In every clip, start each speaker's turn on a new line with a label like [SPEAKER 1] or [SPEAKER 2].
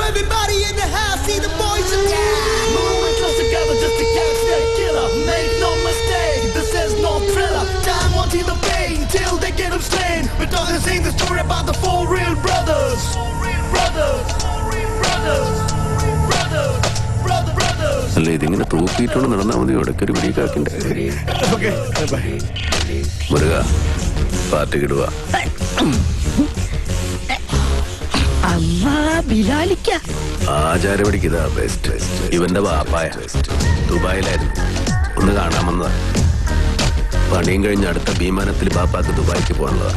[SPEAKER 1] everybody in the house, see the boys are down. Moving close together just to catch that killer. Make no mistake, this is no thriller. Time won't see the pain till they get him slain. We're talking, sing the story about the four real brothers. Brothers, brothers, brothers, brothers.
[SPEAKER 2] അല്ല ഇതിങ്ങനെ തൂക്കിയിട്ടോണ്ട് നടന്നാൽ മതി. ഇടയ്ക്കൊരു പിടിക്കാക്കിൻ്റെ മുരുക പാട്ട് കിടുക. ആചാരപടിക്കിതാ best. ഇവന്റെ വാപ്പായ ദുബായിലായിരുന്നു, ഒന്ന് കാണാൻ വന്നതാ. പണിയും കഴിഞ്ഞ് അടുത്ത വിമാനത്തിൽ പാപ്പാക്ക് ദുബായിക്ക് പോകാനുള്ളതാ.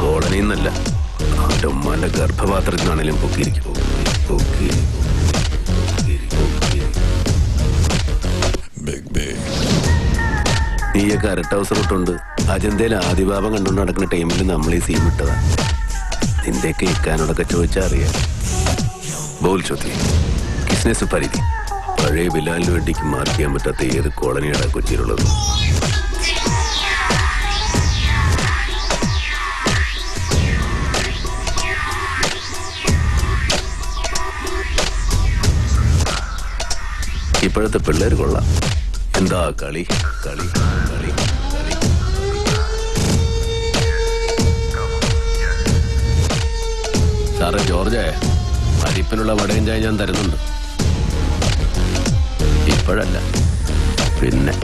[SPEAKER 2] കോളനിന്നല്ല, അവന്റെ ഉമ്മാന്റെ ഗർഭപാത്രത്തിനാണേലും പൊക്കിയിരിക്കും. നീയൊക്കെ അരട്ട ഹൗസ് റൂട്ടുണ്ട് അജന്തയിൽ ആദിഭാവം കണ്ടുകൊണ്ട് നടക്കുന്ന ടൈമിൽ നമ്മൾ ഈ സീൻ വിട്ടതാ. നിന്റെയൊക്കെ ഇക്കാനോടൊക്കെ ചോദിച്ചാൽ അറിയാം. ബോൾ ചോദ്യം ബിസിനസ് പരിധി പഴയ ബിലാലിന് വേണ്ടിക്ക് മാർക്ക് ചെയ്യാൻ പറ്റാത്ത ഏത് കോളനിയാണ് കൊച്ചിയിലുള്ളത്? ഇപ്പോഴത്തെ പിള്ളേർ കൊള്ളാം. എന്താ കളി കളി കളി കളി. സാറേ ജോർജേ, അരിപ്പിനുള്ള വടയും ചായ ഞാൻ തരുന്നുണ്ട്. ഇപ്പോഴല്ല, പിന്നെ.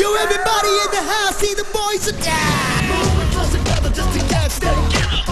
[SPEAKER 1] Yo, everybody in the house, see the boys are down. Moving close together just to catch that killer.